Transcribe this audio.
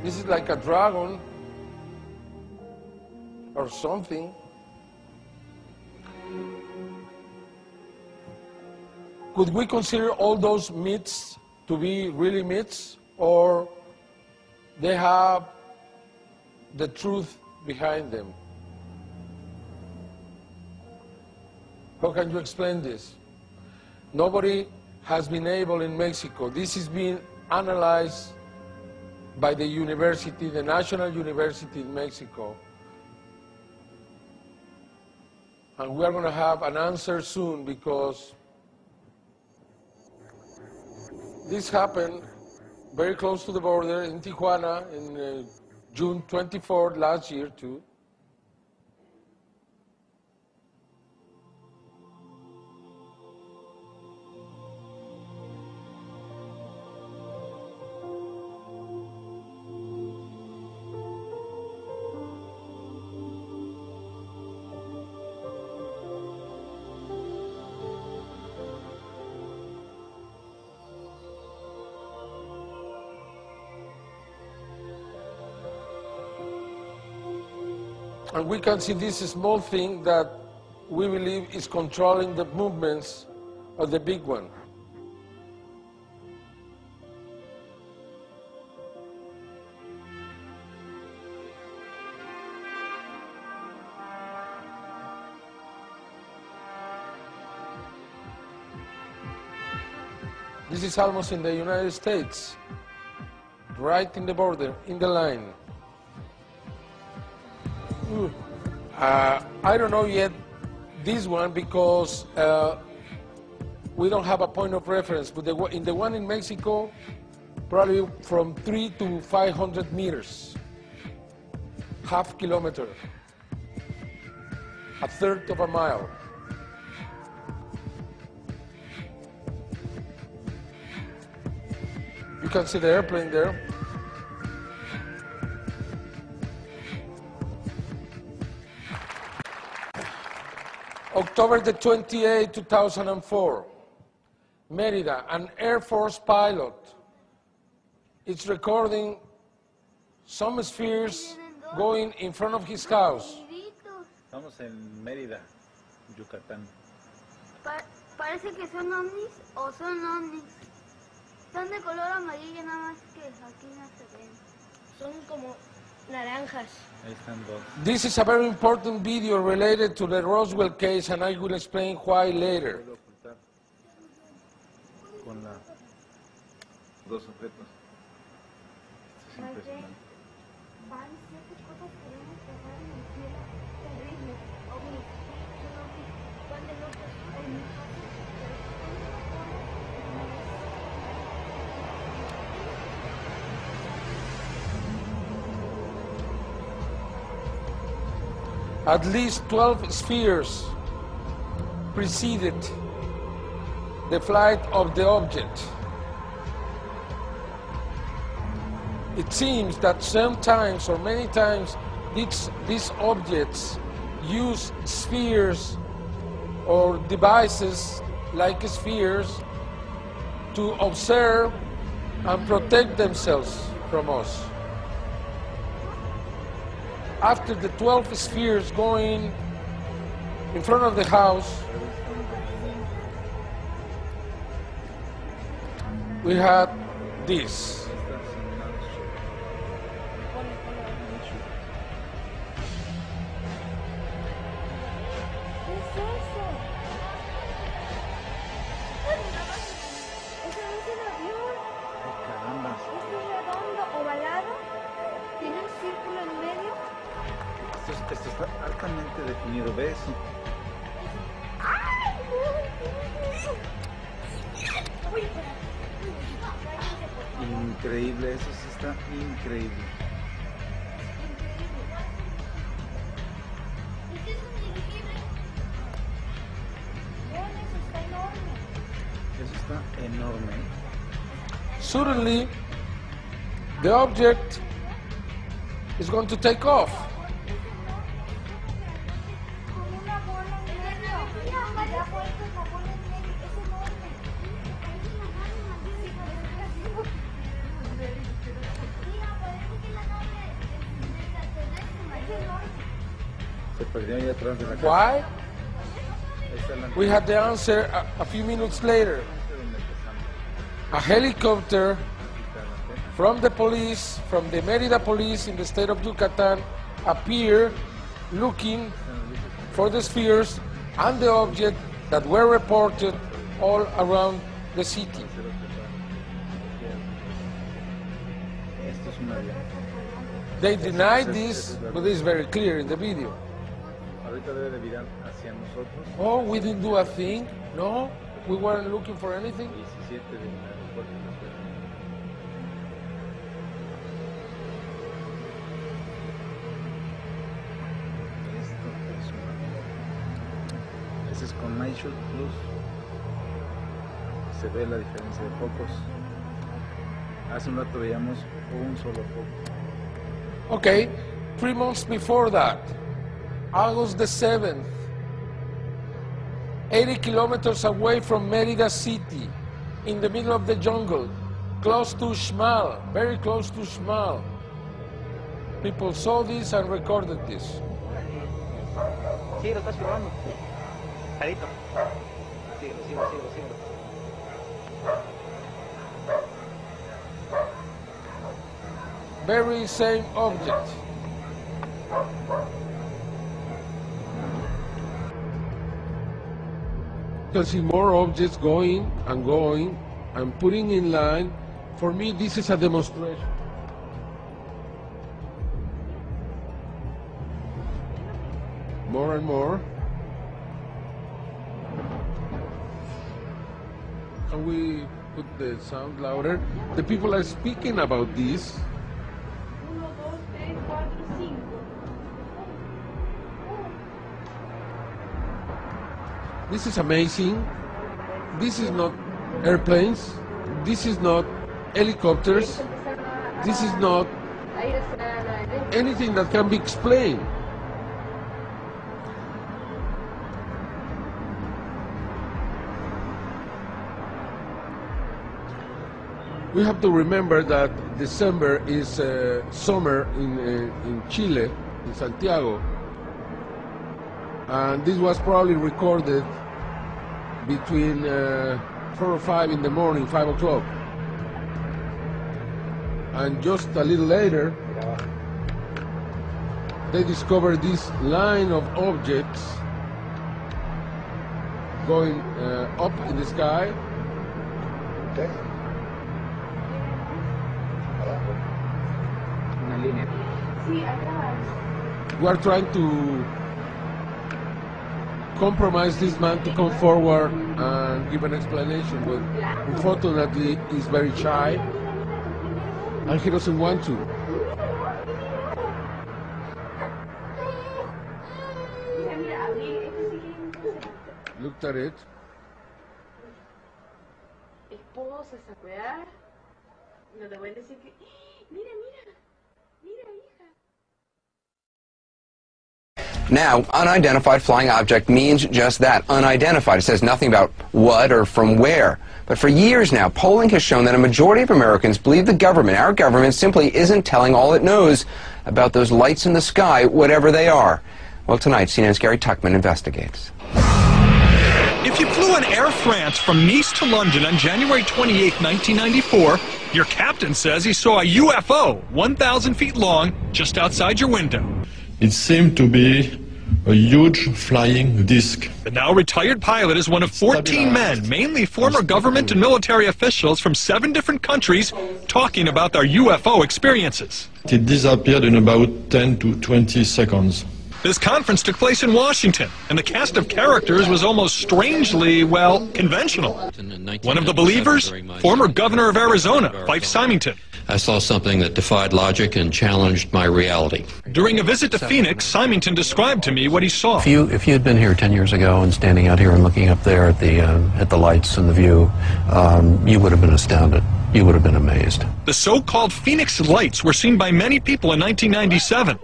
This is like a dragon or something. Could we consider all those myths to be really myths, or they have the truth behind them? How can you explain this? Nobody has been able in Mexico. This is being analyzed by the university, the National University in Mexico. And we are going to have an answer soon, because this happened very close to the border in Tijuana in June 24th last year too. And we can see this small thing that we believe is controlling the movements of the big one. This is almost in the United States, right in the border, in the line. I don't know yet this one, because we don't have a point of reference, but in the one in Mexico, probably from 300 to 500 meters, half kilometer, a third of a mile. You can see the airplane there. October the 28th, 2004, Mérida, an Air Force pilot is recording some spheres going in front of his house. Estamos en Mérida, Yucatán. Parece que son ovnis o son ovnis. Son de color amarillo, nada más que aquí no se ven. Son como naranjas. Ahí están dos. This is a very important video related to the Roswell case, and I will explain why later. Con dos objetos. Esto es impresionante. Van 7 cosas que vemos pasar en el cielo, terribles, ovnis, son ovnis, van de locos, ovnis. At least 12 spheres preceded the flight of the object. It seems that sometimes or many times these objects use spheres or devices like spheres to observe and protect themselves from us. After the 12 spheres going in front of the house, we had this. Esto está altamente definido, ¿ves? Increíble, eso sí está increíble. Eso está enorme. Suddenly, the object is going to take off. perdió ahí atrás de la casa. Why? Esta es la We had the answer a few minutes later. donde empezamos. A helicopter from the police, from the Mérida police in the state of Yucatan, appeared looking for the spheres and the object that were reported all around the city. Esto es un avión. They denied this, but it's very clear in the video. Ahorita debe de virar hacia nosotros. Oh, we didn't do a thing? No? We weren't looking for anything? 17 del aeropuerto de la ciudad. Esto es un avión. Ese es con Night Shield Plus. Se ve la diferencia de focos. Hace un rato veíamos un solo foco. Okay, 3 months before that, August the 7th, 80 kilometers away from Mérida City, in the middle of the jungle, close to Xmal, very close to Xmal. People saw this and recorded this. Sí, lo estás filmando. Carito. Síguelo. Very same object. You can see more objects going and putting in line. For me, this is a demonstration. More and more. Can we put the sound louder? The people are speaking about this. This is amazing. This is not airplanes. This is not helicopters. This is not anything that can be explained. We have to remember that December is summer in Chile, in Santiago. And this was probably recorded between 4 or 5 in the morning, 5 o'clock. And just a little later, they discovered this line of objects going up in the sky. Una línea. We are trying to compromise this man to come forward and give an explanation, but unfortunately he's very shy and he doesn't want to. Looked at it. Esposas a cuidar. No te voy a decir que. Mira, hija. Now, unidentified flying object means just that, unidentified. It says nothing about what or from where. But for years now, polling has shown that a majority of Americans believe the government, our government, simply isn't telling all it knows about those lights in the sky, whatever they are. Well, tonight, CNN's Gary Tuchman investigates. If you flew on Air France from Nice to London on January 28, 1994, your captain says he saw a UFO 1,000 feet long just outside your window. It seemed to be a huge flying disc. The now retired pilot is one of 14 men, mainly former government and military officials from 7 different countries, talking about their UFO experiences. It disappeared in about 10 to 20 seconds. This conference took place in Washington, and the cast of characters was almost strangely, well, conventional. One of the believers, former governor of Arizona, Fife Symington. I saw something that defied logic and challenged my reality. During a visit to Phoenix, Symington described to me what he saw. If you had been here 10 years ago and standing out here and looking up there at the lights and the view, you would have been astounded. You would have been amazed. The so-called Phoenix lights were seen by many people in 1997.